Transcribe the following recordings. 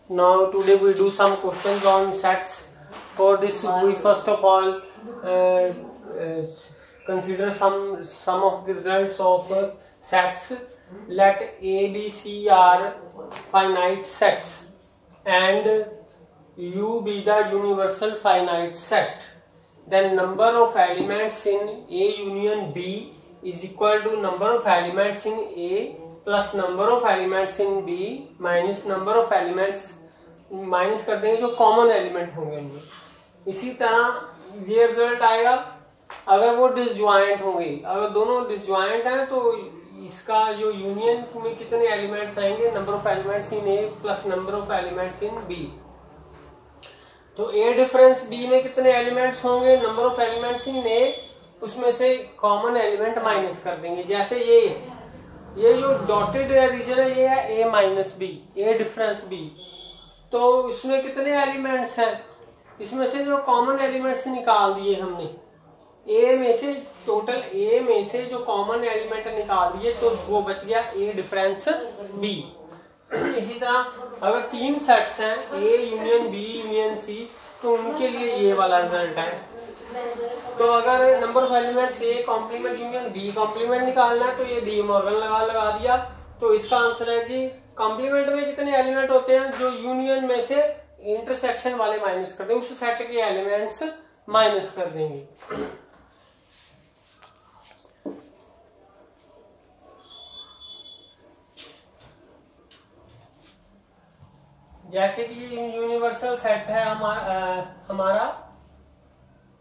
Now today we do some questions on sets. For this we first of all consider some of the results of sets. Let A, B, C are finite sets and U be the universal finite set. Then number of elements in A union B is equal to number of elements in A plus number of elements in B minus number of elements minus कर देंगे जो common element होंगे उनमें। इसी तरह ये result आएगा अगर वो डिसजॉइंट होंगे। अगर दोनों डिसजॉइंट हैं तो इसका जो यूनियन में कितने एलिमेंट्स आएंगे, number of elements in A plus number of elements in B. तो ए डिफरेंस बी में कितने एलिमेंट्स होंगे, number of elements in A, उसमें से कॉमन एलिमेंट माइनस कर देंगे। जैसे ये जो डॉटेड रीजन है ये है ए माइनस बी, ए डिफरेंस बी। तो इसमें कितने एलिमेंट्स हैं, इसमें से जो कॉमन एलिमेंट्स निकाल दिए हमने ए में से, टोटल ए में से जो कॉमन एलिमेंट निकाल दिए तो वो बच गया ए डिफरेंस बी। इसी तरह अगर तीन सेट्स हैं A union B union C तो उनके लिए ये वाला रिजल्ट है। तो अगर number of elements A complement union B complement निकालना है तो ये डी मॉर्गन लगा दिया। तो इसका आंसर है कि कॉम्प्लीमेंट में कितने एलिमेंट होते हैं, जो यूनियन में से इंटरसेक्शन वाले माइनस कर देंगे, उस सेट के एलिमेंट्स माइनस कर देंगे। जैसे कि ये यूनिवर्सल सेट है हमारा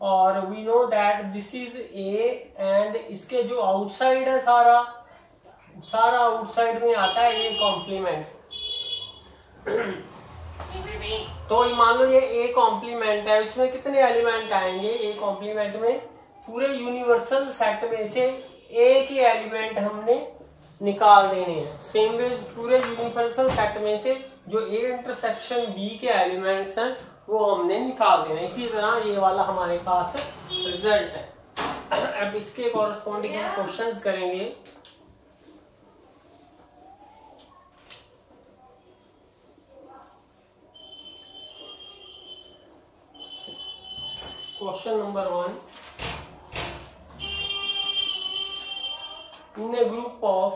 और we know that this is A and इसके जो आउटसाइड है सारा आउटसाइड में आता है ए कॉम्प्लीमेंट। तो मान लो ये ए कॉम्प्लीमेंट है, इसमें कितने एलिमेंट आएंगे ए कॉम्प्लीमेंट में, पूरे यूनिवर्सल सेट में से ए के एलिमेंट हमने निकाल देने हैं। सेम वे पूरे यूनिवर्सल सेट में से जो ए इंटरसेक्शन बी के एलिमेंट्स हैं वो हमने निकाल देना। इसी तरह ये वाला हमारे पास रिजल्ट है। अब इसके कॉरेस्पॉन्डिंग हम क्वेश्चंस करेंगे। Question number 1, in a group of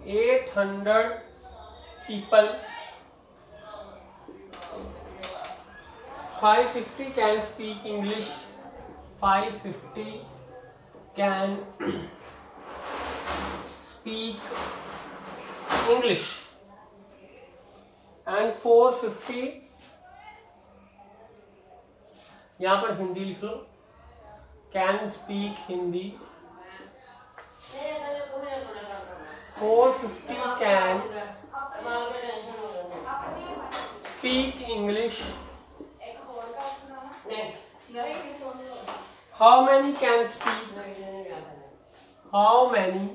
800 people, 550 can speak English, 550 can speak English and 450 यहाँ पर हिंदी लिख लो, can speak Hindi, 450 can speak English. How many can speak, how many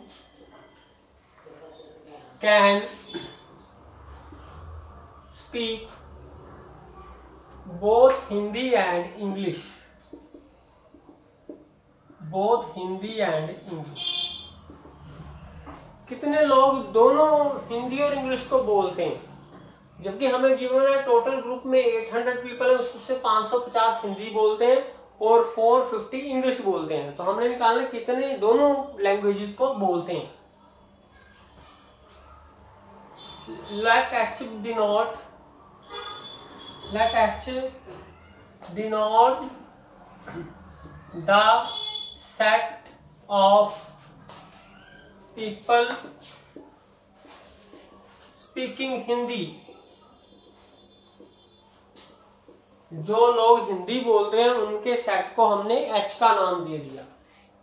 can speak both Hindi and English, both Hindi and English. कितने लोग दोनों हिंदी और English को बोलते हैं, जबकि हमें गिवन है टोटल ग्रुप में 800 पीपल है, उससे 550 हिंदी बोलते हैं और 450 इंग्लिश बोलते हैं। तो हमने निकालना कितने दोनों लैंग्वेजेस को बोलते हैं। let h denote the set of people speaking Hindi, जो लोग हिंदी बोलते हैं उनके सेट को हमने H का नाम दे दिया।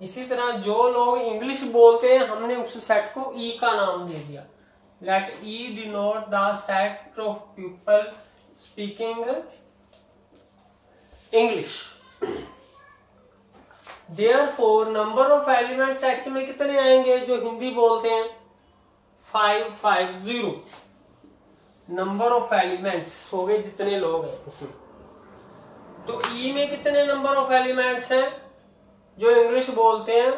इसी तरह जो लोग इंग्लिश बोलते हैं हमने उस सेट को E का नाम दे दिया। Let E denote the set of people speaking English. Therefore number of elements H में कितने आएंगे जो हिंदी बोलते हैं, 550 नंबर ऑफ एलिमेंट्स हो गए जितने लोग हैं उसमें। तो ई में कितने नंबर ऑफ एलिमेंट्स हैं जो इंग्लिश बोलते हैं,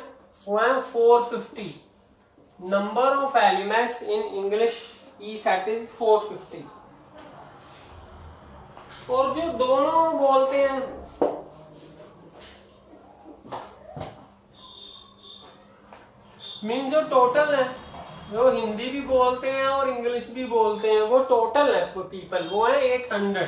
वो है 450। Number of elements in English E set is 450। और जो दोनों बोलते हैं मीन जो टोटल है, जो हिंदी भी बोलते हैं और इंग्लिश भी बोलते हैं, वो टोटल है पीपल, वो है 800।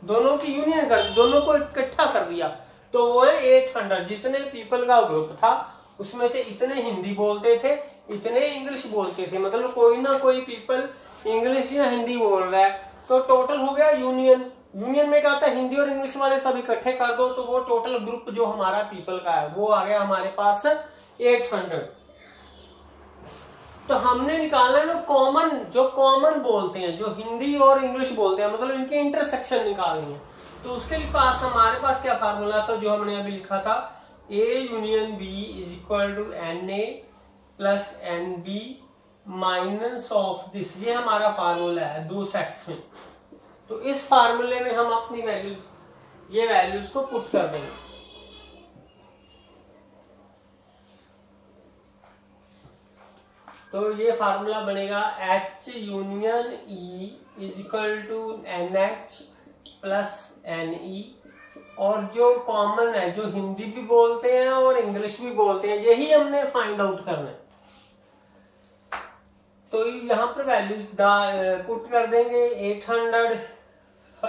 दोनों की यूनियन कर दी, दोनों को इकट्ठा कर दिया तो वो है 800। जितने पीपल का ग्रुप था उसमें से इतने हिंदी बोलते थे, इतने इंग्लिश बोलते थे, मतलब कोई ना कोई पीपल इंग्लिश या हिंदी बोल रहा है, तो टोटल हो गया यूनियन। यूनियन में क्या होता है, हिंदी और इंग्लिश वाले सब इकट्ठे कर दो तो वो टोटल ग्रुप जो हमारा पीपल का है वो आ गया हमारे पास 800। तो हमने निकालना है ना कॉमन, जो कॉमन बोलते हैं, जो हिंदी और इंग्लिश बोलते हैं, मतलब इनकी इंटरसेक्शन निकालनी है। तो उसके पास हमारे पास क्या फार्मूला था जो हमने अभी लिखा था, A union B is equal to NA plus NB minus of this. ये हमारा फार्मूला है दो सेट्स में। तो इस फार्मूले में हम अपनी वैल्यूज, ये वैल्यूज को पुट कर देंगे। तो ये फार्मूला बनेगा H union E is equal to NH plus NE। और जो कॉमन है, जो हिंदी भी बोलते हैं और इंग्लिश भी बोलते हैं, यही हमने फाइंड आउट करना है। तो यहाँ पर वैल्यूज पुट कर देंगे 800,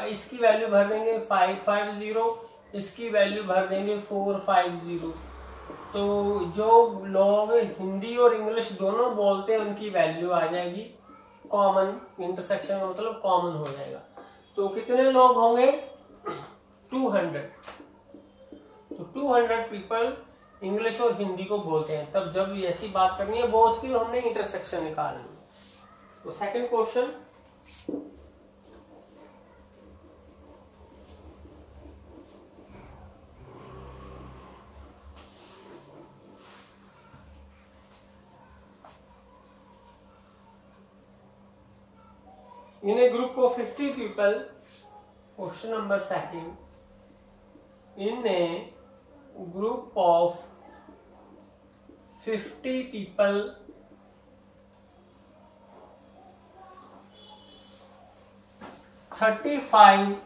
इसकी वैल्यू भर देंगे 550, इसकी वैल्यू भर देंगे 450। तो जो लोग हिंदी और इंग्लिश दोनों बोलते हैं उनकी वैल्यू आ जाएगी कॉमन, इंटरसेक्शन मतलब कॉमन हो जाएगा। तो कितने लोग होंगे, 200। तो 200 पीपल इंग्लिश और हिंदी को बोलते हैं। तब जब ऐसी बात करनी है बोथ की, हमने इंटरसेक्शन निकालनी है। तो second question, in a group of 50 people, question number second, in a group of 50 people, 35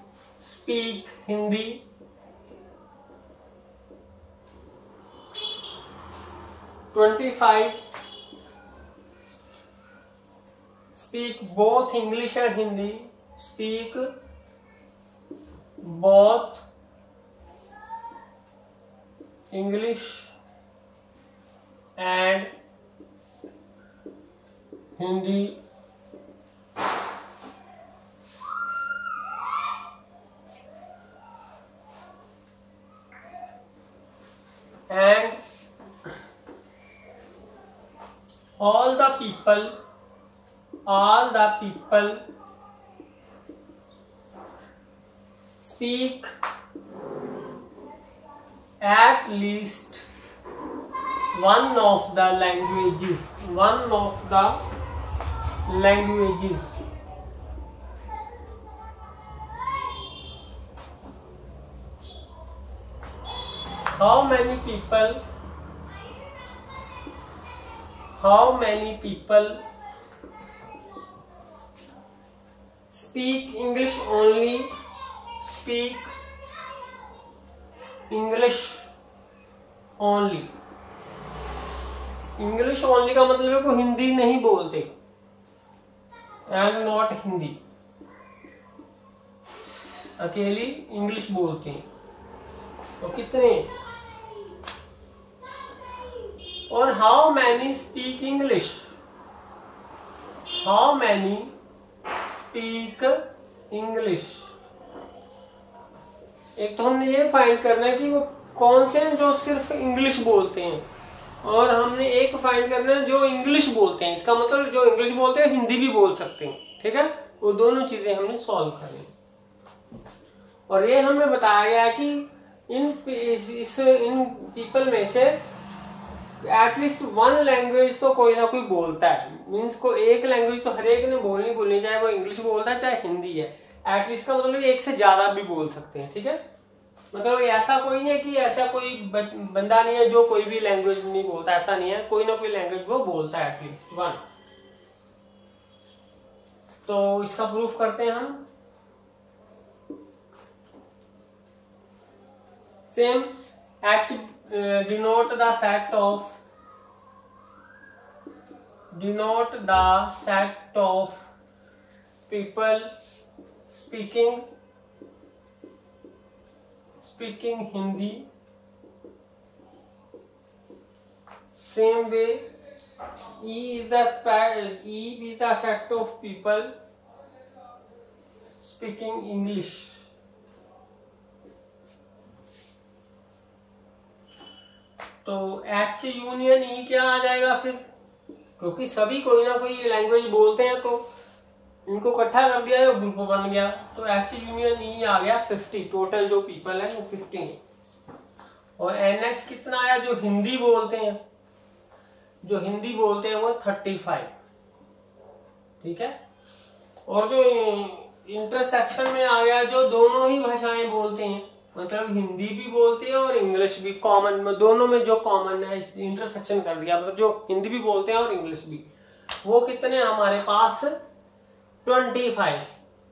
speak Hindi, 25 speak both English and Hindi, speak both English and Hindi, and all the people speak at least one of the languages, how many people speak English only, speak English only। English only का मतलब है को हिंदी नहीं बोलते, and not Hindi, अकेली English बोलते हैं। तो कितने, और how many speak English, how many speak English. एक तो हमने ये फाइंड करना है कि वो कौन से हैं जो सिर्फ इंग्लिश बोलते हैं, और हमने एक फाइंड करना है जो इंग्लिश बोलते हैं। इसका मतलब जो इंग्लिश बोलते हैं हिंदी भी बोल सकते हैं, ठीक है। वो दोनों चीजें हमने सॉल्व करनी। और ये हमें बताया गया कि इन पीपल में से एटलीस्ट वन लैंग्वेज तो कोई ना कोई बोलता है। मीन्स को एक लैंग्वेज तो हर एक ने बोलनी, चाहे वो इंग्लिश बोलता है चाहे हिंदी है। एटलीस्ट का मतलब एक से ज्यादा भी बोल सकते हैं, ठीक है। मतलब ऐसा कोई नहीं है कि ऐसा कोई बंदा नहीं है जो कोई भी लैंग्वेज नहीं बोलता, ऐसा नहीं है, कोई ना कोई लैंग्वेज वो बोलता है एटलीस्ट वन। तो इसका प्रूफ करते हैं हम। Same H denote the set of people speaking Hindi. Same way, E is the set of people speaking English. तो H यूनियन E क्या आ जाएगा फिर, क्योंकि सभी कोई ना कोई लैंग्वेज बोलते हैं तो इनको इकट्ठा कर दिया है, ग्रुप बन गया। तो H यूनियन E आ गया 50, टोटल जो पीपल है वो 50 है। और NH कितना आया, जो हिंदी बोलते हैं, वो 35, ठीक है। और जो इंटरसेक्शन में आ गया, जो दोनों ही भाषाएं बोलते हैं, मतलब हिंदी भी बोलते हैं और इंग्लिश भी, कॉमन में दोनों में जो कॉमन है, इस इंटरसेक्शन कर दिया, मतलब जो हिंदी भी बोलते हैं और इंग्लिश भी, वो कितने हमारे पास 25।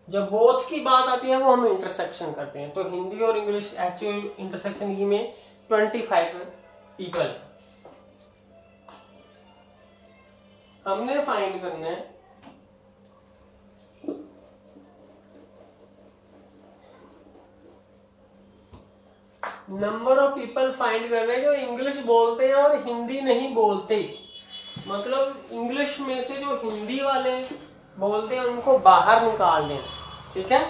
जब बोथ की बात आती है वो हम इंटरसेक्शन करते हैं, तो हिंदी और इंग्लिश एक्चुअल इंटरसेक्शन की में 25 पीपल हमने फाइंड करना है। नंबर ऑफ पीपल फाइंड कर रहे हैं जो इंग्लिश बोलते हैं और हिंदी नहीं बोलते, मतलब इंग्लिश में से जो हिंदी वाले बोलते हैं उनको बाहर निकाल दें, ठीक है।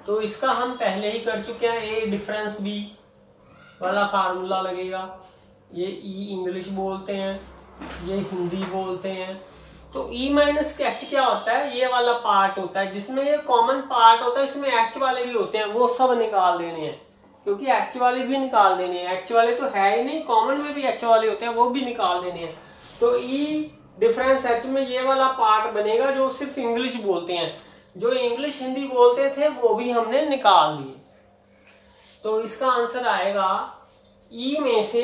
तो इसका हम पहले ही कर चुके हैं, ए डिफरेंस बी वाला फार्मूला लगेगा। ये ई इंग्लिश बोलते हैं, ये हिंदी बोलते हैं, तो E माइनस H क्या होता है, ये वाला पार्ट होता है जिसमें ये कॉमन पार्ट होता है, इसमें H वाले भी होते हैं, वो सब निकाल देने हैं, क्योंकि H वाले भी निकाल देने हैं। H वाले तो है ही नहीं, कॉमन में भी H वाले होते हैं, वो भी निकाल देने हैं। तो E डिफरेंस H में ये वाला पार्ट बनेगा जो सिर्फ इंग्लिश बोलते हैं, जो इंग्लिश हिंदी बोलते थे वो भी हमने निकाल दिए। तो इसका आंसर आएगा E में से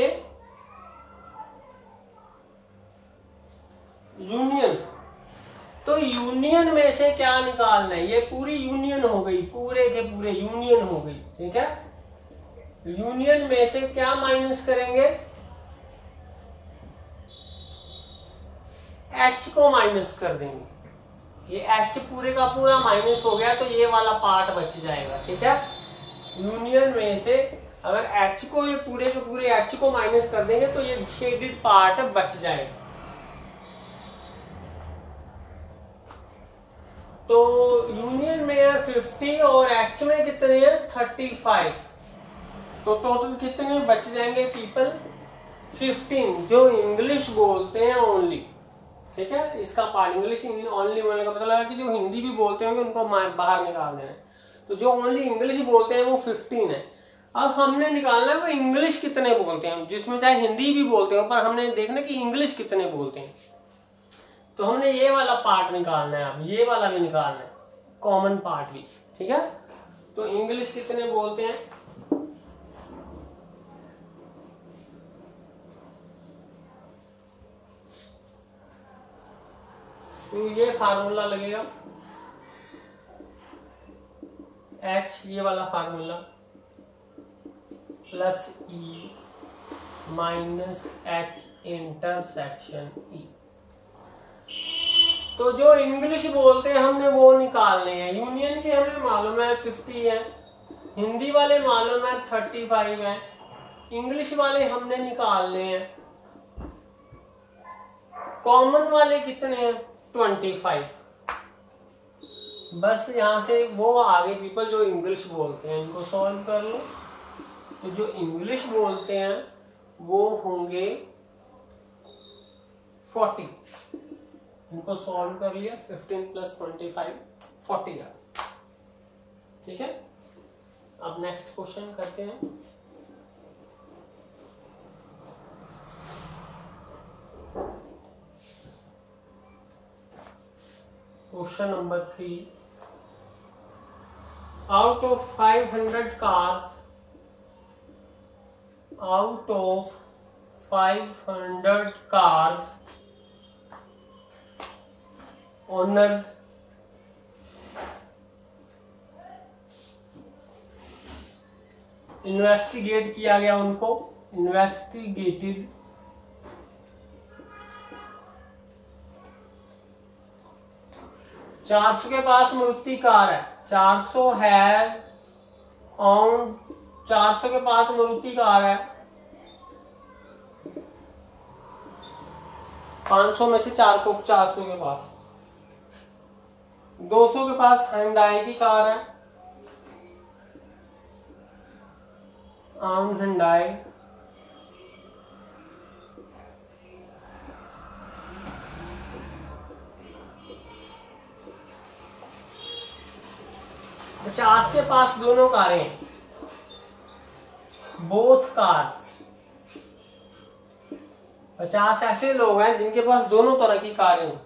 यूनियन। तो यूनियन में से क्या निकालना है, ये पूरी यूनियन हो गई, पूरे के पूरे यूनियन हो गई, ठीक है। यूनियन में से क्या माइनस करेंगे, H को माइनस कर देंगे। ये H पूरे का पूरा माइनस हो गया तो ये वाला पार्ट बच जाएगा, ठीक है। यूनियन में से अगर H को, ये पूरे के पूरे H को माइनस कर देंगे तो ये शेडेड पार्ट बच जाएगा। तो यूनियन में है 50 और H में कितने हैं 35, तो टोटल कितने बच जाएंगे पीपल 15 जो इंग्लिश बोलते हैं ओनली, ठीक है। इसका पार्ट इंग्लिश ओनली बोलने का मतलब है कि जो हिंदी भी बोलते होंगे उनको बाहर निकाल देना है। तो जो ओनली इंग्लिश बोलते हैं वो 15 है। अब हमने निकालना है वो इंग्लिश कितने बोलते हैं, जिसमें चाहे हिंदी भी बोलते हो, पर हमने देखना कि इंग्लिश कितने बोलते हैं। तो हमने ये वाला पार्ट निकालना है, अब ये वाला भी निकालना है, कॉमन पार्ट भी, ठीक है। तो इंग्लिश कितने बोलते हैं, तो ये फार्मूला लगेगा H, ये वाला formula plus E minus H intersection E। तो जो इंग्लिश बोलते हैं हमने वो निकालने हैं। यूनियन के हमें मालूम है 50 है, हिंदी वाले मालूम है 35 है, इंग्लिश वाले हमने निकालने हैं। कॉमन वाले कितने हैं 25। बस यहां से वो आगे पीपल जो इंग्लिश बोलते हैं इनको सॉल्व कर लो। तो जो इंग्लिश बोलते हैं वो होंगे 40, इनको सॉल्व कर लिया, 15 प्लस 25 40 है, ठीक है। अब नेक्स्ट क्वेश्चन करते हैं। Question number 3, out of 500 cars, out of 500 cars, owners investigate किया गया, उनको इन्वेस्टिगेटेड, 400 के पास मारुति कार है, 400 है ऑन, 400 के पास मारुति कार है, 500 में से 400 के पास, 200 के पास hyundai की कार है, ऑन hyundai, 50 के पास दोनों कारें हैं, बोथ कार्स, 50 ऐसे लोग हैं जिनके पास दोनों तरह की कारें हैं।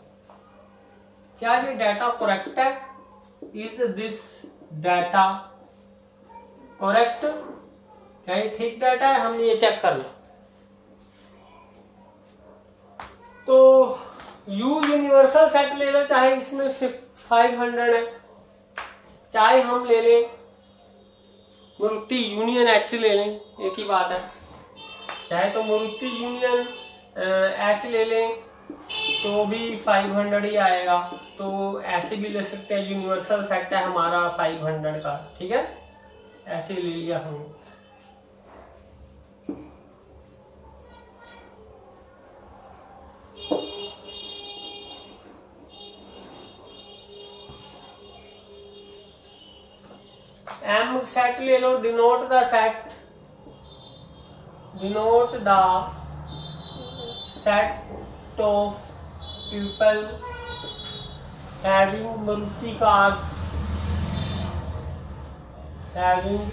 क्या ये डाटा करेक्ट है? Is this data correct? क्या ये ठीक डाटा है? हमने ये चेक करना। तो यू यूनिवर्सल सेट ले लो, चाहे इसमें 500 है, चाहे हम ले लें मारुति यूनियन एच ले लें, एक ही बात है। चाहे तो मारुति यूनियन एच ले लें तो भी 500 ही आएगा, तो ऐसे भी ले सकते हैं। यूनिवर्सल सेट है हमारा 500 का, ठीक है, ऐसे ले लिया हमने। एम सेट ले लो, denote the set, denote the set of people having Maruti cars, having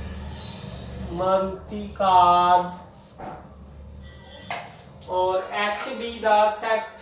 Maruti cars, और एच बी द सेट